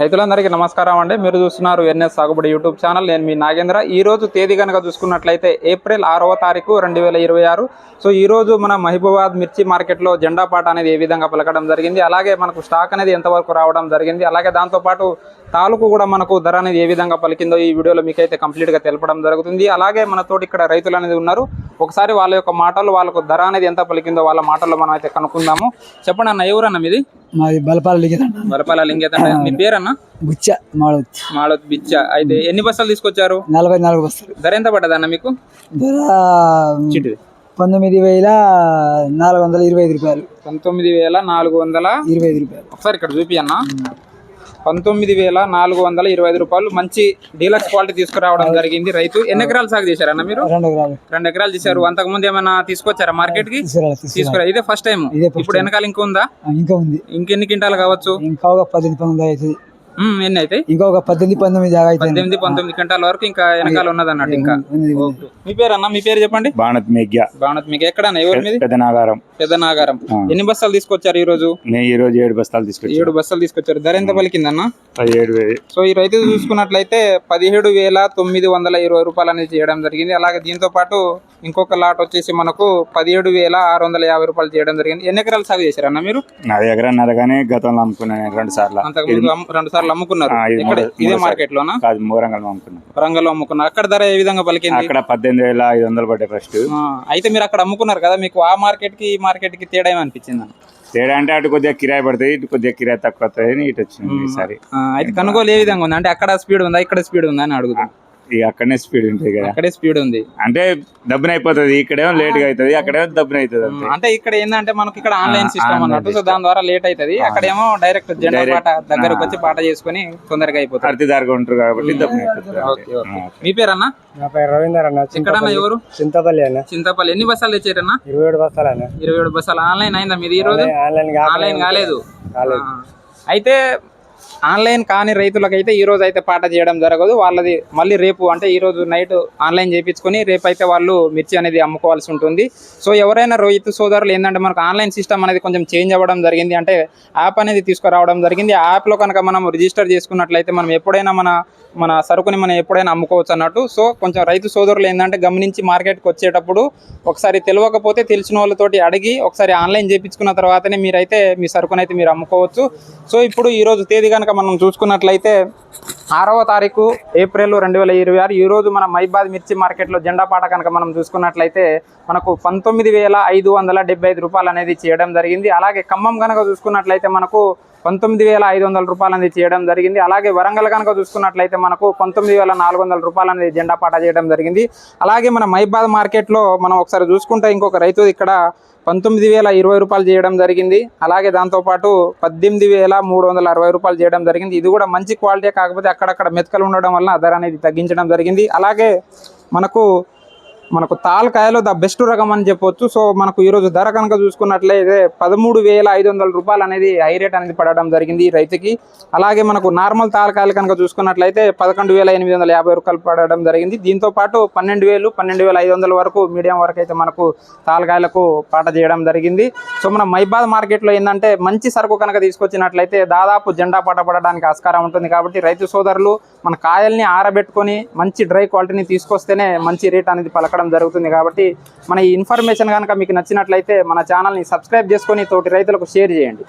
రైతులందరికీ నమస్కారం అండి. మీరు చూస్తున్నారు ఎన్ఎస్ సాగుబడి యూట్యూబ్ ఛానల్. నేను మీ నాగేంద్ర. ఈ రోజు తేదీ కనుక చూసుకున్నట్లయితే ఏప్రిల్ 6వ తారీఖు 2026. సో ఈ రోజు మన మహబూబాబాద్ మిర్చి మార్కెట్లో జెండా పాట అనేది ఏ విధంగా పలకడం జరిగింది, అలాగే మనకు స్టాక్ అనేది ఎంతవరకు రావడం జరిగింది, అలాగే దాంతోపాటు తాలూకు కూడా మనకు ధర అనేది ఏ విధంగా పలికిందో ఈ వీడియోలో మీకైతే కంప్లీట్గా తెలపడం జరుగుతుంది. అలాగే మనతోటి ఇక్కడ రైతులు అనేది ఉన్నారు. ఒకసారి వాళ్ళ యొక్క మాటలు, వాళ్ళకు ధర అనేది ఎంత పలికిందో వాళ్ళ మాటల్లో మనం అయితే కనుక్కుందాము. చెప్పండి అన్న, ఎవరన్నా మీది? మాది బలపాల లింగేత. మీ పేరన్నా? బుచ్చ మాళత్ బిచ్చ. అయితే ఎన్ని బస్తాలు తీసుకొచ్చారు? 44 బస్తాలు. ధర ఎంత పడ్డది అన్న మీకు? ధర చిటి 19,425 రూపాయలు. 19,425 రూపాయలు. ఒకసారి ఇక్కడ చూపి అన్న. 19,425 రూపాయలు. మంచి డీలక్స్ క్వాలిటీ తీసుకురావడం జరిగింది. రైతు ఎన్ని ఎకరాలు సాగు చేశారన్న మీరు? 2 ఎకరాలు చేశారు. అంతకు ముందు ఏమైనా తీసుకొచ్చారా మార్కెట్ కి? తీసుకురా. ఇదే ఫస్ట్ టైం. ఇప్పుడు వెనకాల ఇంకా ఉందా? ఇంకా ఉంది. ఇంకెన్ని క్వింటాలు కావచ్చు? ఇంకా ఒక 18-19 అవుతుంది. ఎన్ని అయితే? ఇంకా ఒక 18-19 క్వింటాల వరకు ఇంకా వెనకాల ఉన్నది అన్నట్టు. ఇంకా మీ పేరు అన్న? మీ పేరు చెప్పండి. బాణత్ మేఘ్య. ఎక్కడ? ఎవరి మీద? పెద్దనాగారం. ఎన్ని బస్తాలు తీసుకొచ్చారు ఈ రోజు? ఈ రోజు 7 బస్తాలు తీసుకొచ్చారు. 7 బస్తాలు తీసుకొచ్చారు. ధర ఎంత పలికిందన్న? 17,000. సో ఈ రైతు చూసుకున్నట్లయితే 17,920 రూపాయలు అనేది చేయడం జరిగింది. అలాగే దీంతో పాటు ఇంకొక లాట్ వచ్చేసి మనకు 17,650 రూపాయలు చేయడం జరిగింది. ఎన్ని ఎకరాలు సాగు చేశారన్న మీరు? 4 ఎకరాన్నర కానీ గతంలో అమ్ముకున్నాను 2 సార్లు. అంతకుముందు 2 సార్లు అమ్ముకున్నారు. ఇదే మార్కెట్ లోనా? వరంగల్ అమ్ముకున్నాను. వరంగల్ అమ్ముకున్నారు. అక్కడ ధర ఏ విధంగా పలికింది? అక్కడ 18,500 పడ్డాయి ఫస్ట్. అయితే మీరు అక్కడ అమ్ముకున్నారు కదా, మీకు ఆ మార్కెట్ కి ఈ మార్కెట్ కి తేడా ఏమనిపించింది? తేడా అంటే అటు కొద్దిగా కిరాయి పడుతుంది, ఇటు కొద్దిగా కిరాయి తక్కువ వస్తుంది, ఇటు వచ్చింది ఈసారి. అయితే కొనుగోలు ఏ విధంగా ఉంది? అంటే అక్కడ స్పీడ్ ఉందా, ఇక్కడ స్పీడ్ ఉందా అని అడుగుతాను. ఇక అక్కడనే స్పీడ్ ఉంటుంది కదా. అక్కడే స్పీడ్ ఉంది అంటే దబ్బున అయిపోతుంది. ఇక్కడేమో లేట్ గా అవుతుంది, అక్కడేమో దబ్బున అవుతుంది. అంటే ఇక్కడ ఏంటంటే మనకి ఇక్కడ ఆన్లైన్ సిస్టమ్ అన్నట్టు, సో దాని ద్వారా లేట్ అవుతుంది. అక్కడేమో డైరెక్ట్ జెండా పాట దగ్గరకు వచ్చి పాట చేసుకుని తొందరగా అయిపోతుంది. అర్తిదారుగా ఉంటారు కాబట్టి దబ్బున అయిపోతుంది. మీ పేరన్నా? నా పేరు రవీందర్ అన్న. ఎక్కడన్నా? ఎవరు? చింతపల్లి అన్న. చింతపల్లి. ఎన్ని బస్తాలు తెచ్చారన్నా? 27 బస్తాలు అన్న. 27 బస్తాలు. ఆన్లైన్ అయిందా మీది ఈ రోజు? ఆన్లైన్ కాలేదు. అయితే ఆన్లైన్ కాని రైతులకైతే ఈ రోజు అయితే పాట చేయడం జరగదు. వాళ్ళది మళ్ళీ రేపు, అంటే ఈ రోజు నైట్ ఆన్లైన్ చేయించుకొని రేపు అయితే వాళ్ళు మిర్చి అనేది అమ్ముకోవాల్సి ఉంటుంది. సో ఎవరైనా రైతు సోదరులు ఏంటంటే మనకు ఆన్లైన్ సిస్టమ్ అనేది కొంచెం చేంజ్ అవ్వడం జరిగింది. అంటే యాప్ అనేది తీసుకురావడం జరిగింది. ఆ యాప్లో కనుక మనం రిజిస్టర్ చేసుకున్నట్లయితే మనం ఎప్పుడైనా మన సరుకుని మనం ఎప్పుడైనా అమ్ముకోవచ్చు అన్నట్టు. సో కొంచెం రైతు సోదరులు ఏంటంటే గమనించి మార్కెట్కి వచ్చేటప్పుడు ఒకసారి తెలియకపోతే తెలిసిన వాళ్ళతోటి అడిగి ఒకసారి ఆన్లైన్ చేయించుకున్న తర్వాతనే మీరైతే మీ సరుకునైతే మీరు అమ్ముకోవచ్చు. సో ఇప్పుడు ఈరోజు తేదీ కనుక మనం చూసుకున్నట్లయితే 6వ తారీఖు ఏప్రిల్ 2026. ఈ రోజు మన మహబూబాబాద్ మిర్చి మార్కెట్లో జెండా పాట కనుక మనం చూసుకున్నట్లయితే మనకు 19,575 రూపాయలు అనేది చేయడం జరిగింది. అలాగే ఖమ్మం కనుక చూసుకున్నట్లయితే మనకు 19,500 రూపాయలు అనేది చేయడం జరిగింది. అలాగే వరంగల్ కనుక చూసుకున్నట్లయితే మనకు 19,400 రూపాయలు అనేది జెండా పాట చేయడం జరిగింది. అలాగే మన మహబూబాబాద్ మార్కెట్లో మనం ఒకసారి చూసుకుంటే ఇంకొక రైతు ఇక్కడ 19,020 రూపాయలు చేయడం జరిగింది. అలాగే దాంతోపాటు 18,360 రూపాయలు చేయడం జరిగింది. ఇది కూడా మంచి క్వాలిటీ, కాకపోతే అక్కడక్కడ మెతకలు ఉండడం వల్ల ధర అనేది తగ్గించడం జరిగింది. అలాగే మనకు తాల్కాయలో ద బెస్ట్ రకం అని చెప్పొచ్చు. సో మనకు ఈరోజు ధర కనుక చూసుకున్నట్లయితే 13,500 రూపాయలు అనేది హై రేట్ అనేది పడడం జరిగింది ఈ రైతుకి. అలాగే మనకు నార్మల్ తాల్కాయలు కనుక చూసుకున్నట్లయితే 11,850 రూపాయలు పడడం జరిగింది. దీంతో పాటు 12,000, 12,500 వరకు మీడియం వరకు అయితే మనకు తాల్కాయలకు పాట చేయడం జరిగింది. సో మన మహబూబాబాద్ మార్కెట్లో ఏంటంటే మంచి సరుకు కనుక తీసుకొచ్చినట్లయితే దాదాపు జెండా పాట పడడానికి ఆస్కారం ఉంటుంది. కాబట్టి రైతు సోదరులు మన కాయల్ని ఆరబెట్టుకొని మంచి డ్రై క్వాలిటీని తీసుకొస్తేనే మంచి రేట్ అనేది పలకడం జరుగుతుంది. కాబట్టి మన ఈ ఇన్ఫర్మేషన్ కనుక మీకు నచ్చినట్లయితే మన ఛానల్ని సబ్స్క్రైబ్ చేసుకొని తోటి రైతులకు షేర్ చేయండి.